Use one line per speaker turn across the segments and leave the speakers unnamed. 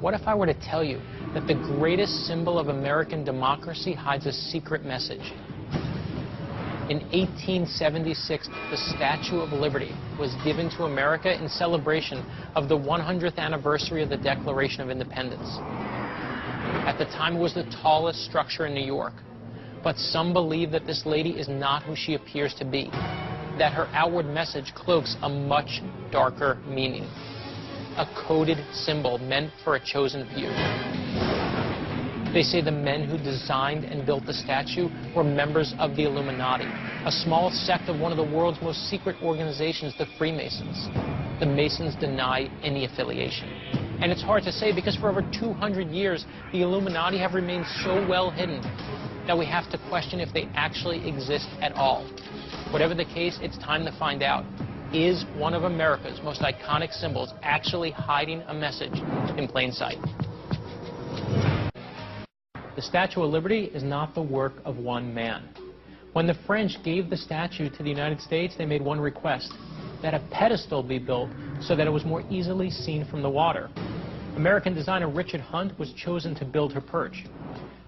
What if I were to tell you that the greatest symbol of American democracy hides a secret message? In 1876, the Statue of Liberty was given to America in celebration of the 100th anniversary of the Declaration of Independence. At the time, it was the tallest structure in New York. But some believe that this lady is not who she appears to be, that her outward message cloaks a much darker meaning, a coded symbol meant for a chosen few. They say the men who designed and built the statue were members of the Illuminati, a small sect of one of the world's most secret organizations, the Freemasons. The Masons deny any affiliation. And it's hard to say because for over 200 years, the Illuminati have remained so well hidden that we have to question if they actually exist at all. Whatever the case, it's time to find out. Is one of America's most iconic symbols actually hiding a message in plain sight? The Statue of Liberty is not the work of one man. When the French gave the statue to the United States, they made one request, that a pedestal be built so that it was more easily seen from the water. American designer Richard Hunt was chosen to build her perch.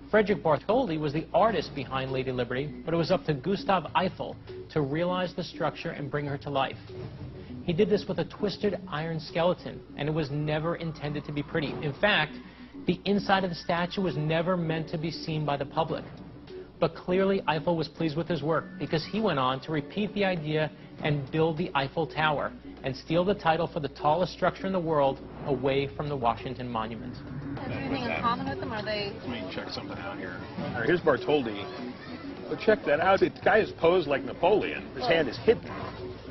Frederick Bartholdi was the artist behind Lady Liberty, but it was up to Gustav Eiffel to realize the structure and bring her to life. He did this with a twisted iron skeleton, and it was never intended to be pretty. In fact, the inside of the statue was never meant to be seen by the public. But clearly Eiffel was pleased with his work because he went on to repeat the idea and build the Eiffel Tower and steal the title for the tallest structure in the world away from the Washington Monument.
Is there anything in common with them, or are they...
Let me check something out here. All right, here's Bartholdi. But check that out. The guy is posed like Napoleon. His hand is hidden.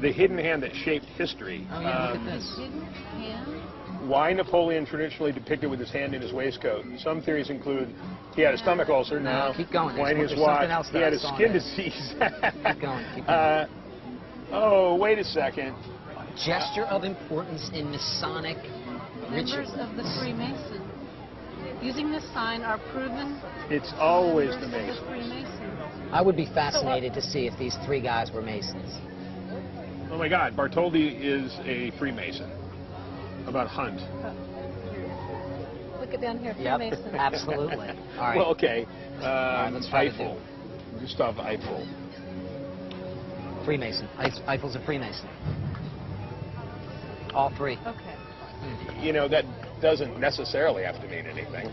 The hidden hand that shaped history.
Oh, yeah, look at this.
Hidden hand?
Why Napoleon traditionally depicted with his hand in his waistcoat? Some theories include he had a stomach ulcer.
No, keep going.
Why in his
There's
watch?
something else
He had a skin disease.
Keep going, keep going.
Oh, wait a second.
Gesture of importance in Masonic
Members
ritual.
of the Freemasons. Using this sign are proven...
It's always the
members of
Masons.
Freemasons.
I would be fascinated to see if these three guys were Masons.
Oh my God, Bartholdi is a Freemason. How about Hunt?
Look at down here,
Yep,
Freemasons.
absolutely. All right.
Well, okay.
right, let's try to
Eiffel. Gustav Eiffel.
Freemason. Eiffel's a Freemason. All three.
Okay.
You know, that doesn't necessarily have to mean anything.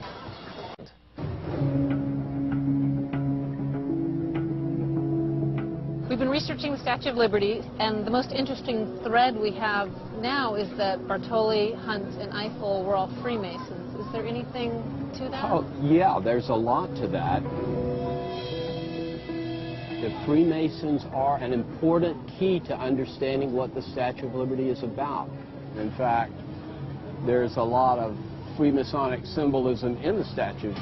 We've been researching the Statue of Liberty, and the most interesting thread we have now is that Bartholdi, Hunt, and Eiffel were all Freemasons. Is there anything to that?
Oh, yeah, there's a lot to that. The Freemasons are an important key to understanding what the Statue of Liberty is about. In fact, there's a lot of Freemasonic symbolism in the statue.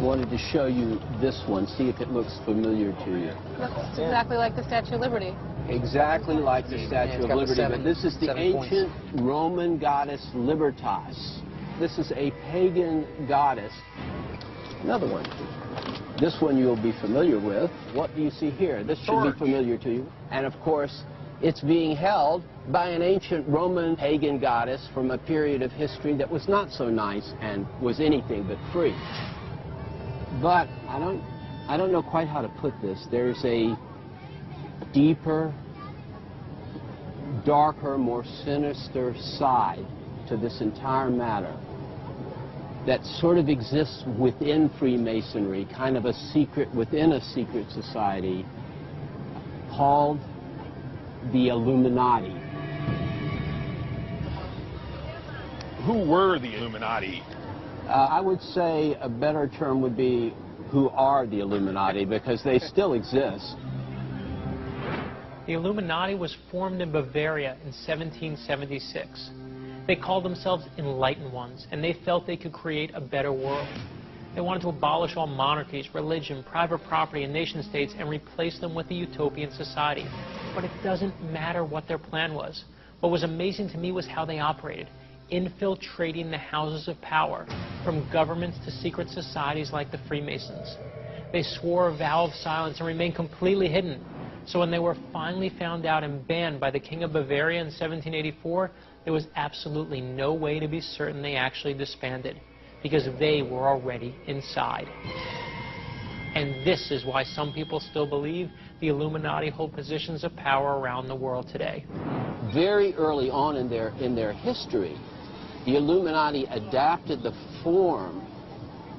Wanted to show you this one, see if it looks familiar to you.
Looks exactly like the Statue of Liberty.
Exactly like the Statue of Liberty, but this is the
7
ancient Roman goddess Libertas. This is a pagan goddess. Another one. This one you'll be familiar with. What do you see here? This should be familiar to you. And of course, it's being held by an ancient Roman pagan goddess from a period of history that was not so nice and was anything but free. But I don't know quite how to put this. There's a deeper, darker, more sinister side to this entire matter that sort of exists within Freemasonry, kind of a secret within a secret society called the Illuminati.
Who were the Illuminati?
I would say a better term would be who are the Illuminati, because they still exist.
The Illuminati was formed in Bavaria in 1776. They called themselves Enlightened Ones, and they felt they could create a better world. They wanted to abolish all monarchies, religion, private property, and nation-states and replace them with a utopian society. But it doesn't matter what their plan was. What was amazing to me was how they operated, infiltrating the houses of power, from governments to secret societies like the Freemasons. They swore a vow of silence and remained completely hidden. So when they were finally found out and banned by the King of Bavaria in 1784, there was absolutely no way to be certain they actually disbanded, because they were already inside. And this is why some people still believe the Illuminati hold positions of power around the world today.
Very early on in their history, the Illuminati adapted the form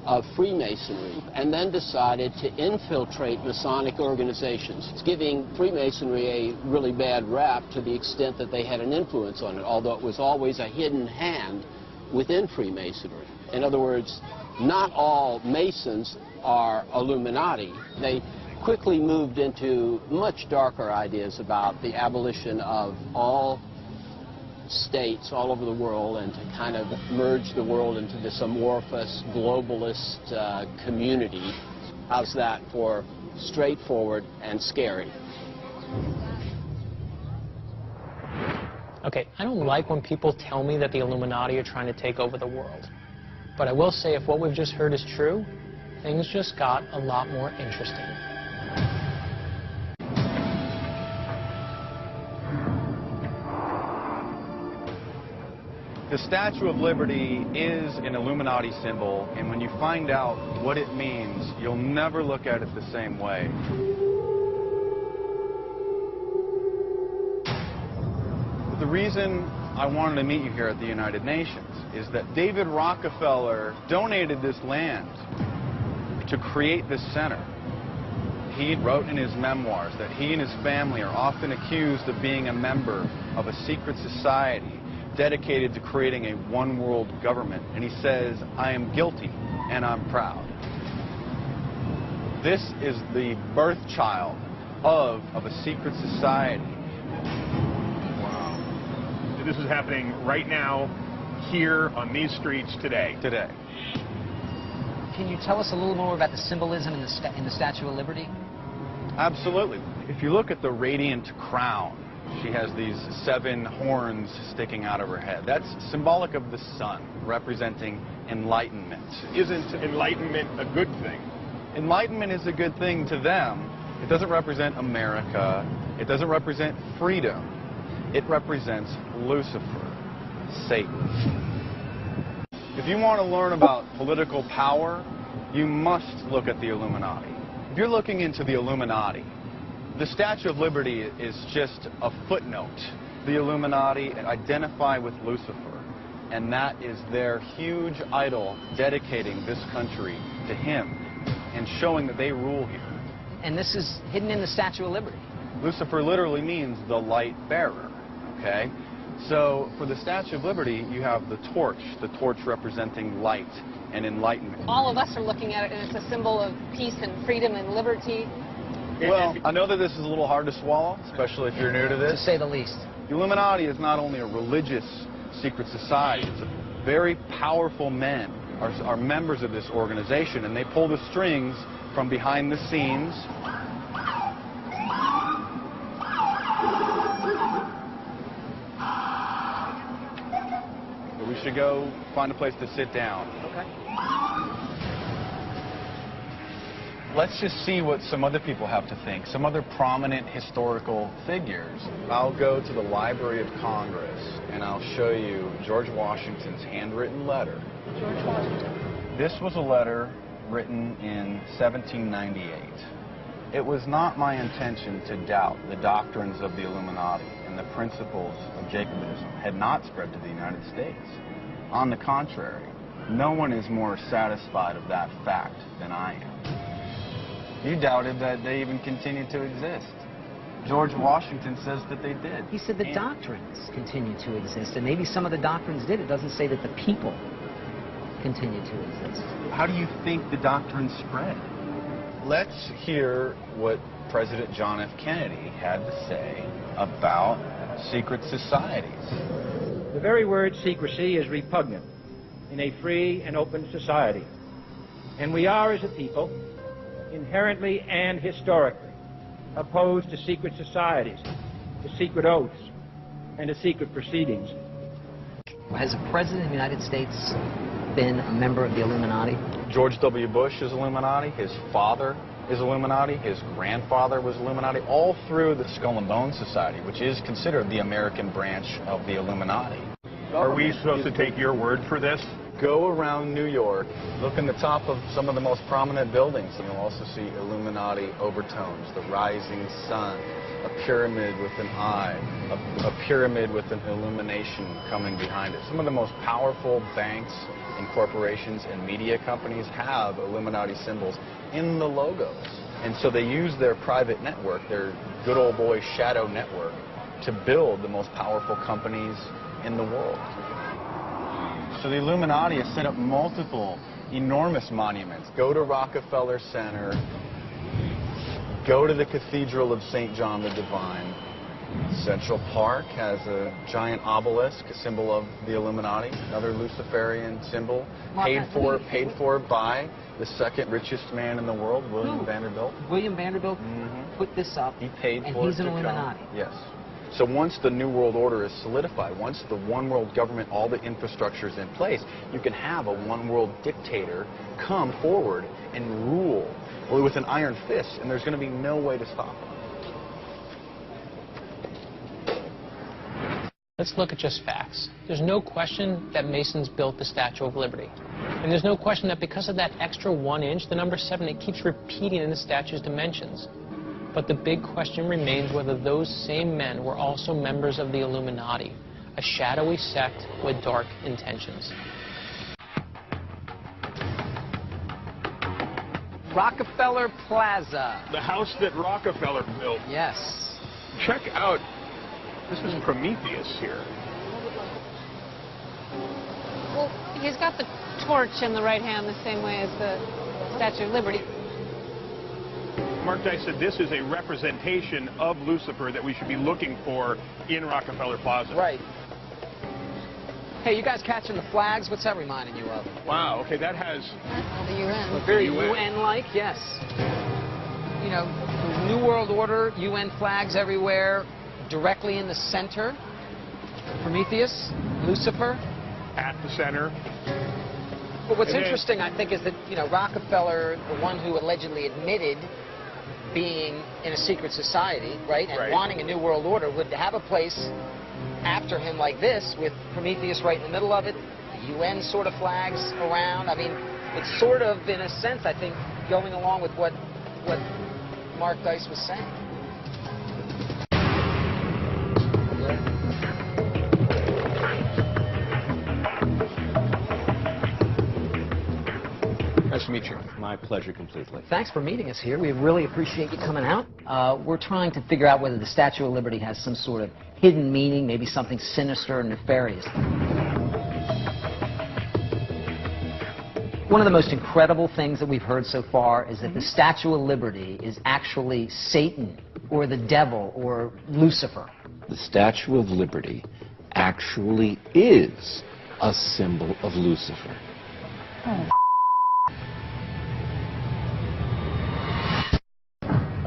of Freemasonry and then decided to infiltrate Masonic organizations, giving Freemasonry a really bad rap to the extent that they had an influence on it, although it was always a hidden hand within Freemasonry. In other words, not all Masons are Illuminati. They quickly moved into much darker ideas about the abolition of all states all over the world and to kind of merge the world into this amorphous globalist community. How's that for straightforward and scary?
Okay, I don't like when people tell me that the Illuminati are trying to take over the world. But I will say, if what we've just heard is true, things just got a lot more interesting.
The Statue of Liberty is an Illuminati symbol, and when you find out what it means, you'll never look at it the same way. The reason I wanted to meet you here at the United Nations is that David Rockefeller donated this land to create this center. He wrote in his memoirs that he and his family are often accused of being a member of a secret society dedicated to creating a one-world government. And he says, "I am guilty and I'm proud." This is the birth child of a secret society.
Wow. This is happening right now, here on these streets today.
Today.
Can you tell us a little more about the symbolism in the Statue of Liberty?
Absolutely. If you look at the radiant crown, she has these 7 horns sticking out of her head. That's symbolic of the sun, representing enlightenment.
Isn't enlightenment a good thing?
Enlightenment is a good thing to them. It doesn't represent America. It doesn't represent freedom. It represents Lucifer, Satan. If you want to learn about political power, you must look at the Illuminati. If you're looking into the Illuminati, the Statue of Liberty is just a footnote. The Illuminati identify with Lucifer, and that is their huge idol dedicating this country to him and showing that they rule here.
And this is hidden in the Statue of Liberty.
Lucifer literally means the light bearer, okay? So for the Statue of Liberty, you have the torch representing light and enlightenment.
All of us are looking at it, and it's a symbol of peace and freedom and liberty.
Well, I know that this is a little hard to swallow, especially if you're new to this.
To say the least.
The Illuminati is not only a religious secret society, it's a very powerful men are members of this organization, and they pull the strings from behind the scenes. We should go find a place to sit down.
Okay.
Let's just see what some other people have to think, some other prominent historical figures. I'll go to the Library of Congress, and I'll show you George Washington's handwritten letter.
George Washington.
This was a letter written in 1798. It was not my intention to doubt the doctrines of the Illuminati, and the principles of Jacobinism had not spread to the United States. On the contrary, no one is more satisfied of that fact than I am. You doubted that they even continued to exist. George Washington says that they did.
He said the doctrines continue to exist, and maybe some of the doctrines did. It doesn't say that the people continue to exist.
How do you think the doctrines spread? Let's hear what President John F. Kennedy had to say about secret societies.
The very word secrecy is repugnant in a free and open society. And we are, as a people, inherently and historically opposed to secret societies, to secret oaths, and to secret proceedings.
Has a president of the United States been a member of the Illuminati?
George W. Bush is Illuminati. His father is Illuminati. His grandfather was Illuminati. All through the Skull and Bones Society, which is considered the American branch of the Illuminati.
Are we supposed to take your word for this?
Go around New York, look in the top of some of the most prominent buildings, and you'll also see Illuminati overtones, the rising sun, a pyramid with an eye, a pyramid with an illumination coming behind it. Some of the most powerful banks and corporations and media companies have Illuminati symbols in the logos. And so they use their private network, their good old boy shadow network, to build the most powerful companies in the world. So the Illuminati has set up multiple enormous monuments. Go to Rockefeller Center, go to the Cathedral of St. John the Divine. Central Park has a giant obelisk, a symbol of the Illuminati, another Luciferian symbol, paid for by the second richest man in the world, William Vanderbilt.
William Vanderbilt put this up,
he paid for
and
it
he's an
to
Illuminati.
come. Yes. So once the New World Order is solidified, once the one world government, all the infrastructure is in place, you can have a one world dictator come forward and rule with an iron fist, and there's going to be no way to stop him.
Let's look at just facts. There's no question that Masons built the Statue of Liberty. And there's no question that because of that extra 1 inch, the number 7, it keeps repeating in the statue's dimensions. But the big question remains whether those same men were also members of the Illuminati, a shadowy sect with dark intentions.
Rockefeller Plaza.
The house that Rockefeller built.
Yes.
Check out, this is Prometheus here.
Well, he's got the torch in the right hand the same way as the Statue of Liberty.
Mark Dice said this is a representation of Lucifer that we should be looking for in Rockefeller Plaza.
Right. Hey, you guys catching the flags? What's that reminding you of?
Wow, okay, that has...
The UN.
Very
UN.
UN-like, yes. You know, New World Order, UN flags everywhere, directly in the center. Prometheus, Lucifer.
At the center.
But what's
And
interesting, I think, is that, you know, Rockefeller, the one who allegedly admitted being in a secret society, right, and wanting a new world order, would have a place after him like this, with Prometheus right in the middle of it, the UN sort of flags around. I mean, it's sort of, in a sense, I think, going along with what Mark Dice was saying.
Nice to meet you.
My pleasure completely.
Thanks for meeting us here. We really appreciate you coming out. We're trying to figure out whether the Statue of Liberty has some sort of hidden meaning, maybe something sinister and nefarious. One of the most incredible things that we've heard so far is that the Statue of Liberty is actually Satan or the devil or Lucifer.
The Statue of Liberty actually is a symbol of Lucifer.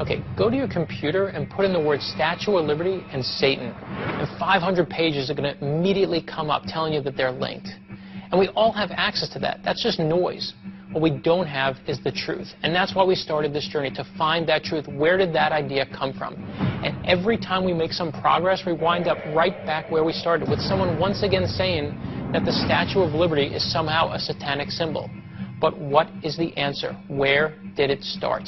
Okay, go to your computer and put in the word Statue of Liberty and Satan. And 500 pages are going to immediately come up telling you that they're linked. And we all have access to that. That's just noise. What we don't have is the truth. And that's why we started this journey, to find that truth. Where did that idea come from? And every time we make some progress, we wind up right back where we started, with someone once again saying that the Statue of Liberty is somehow a satanic symbol. But what is the answer? Where did it start?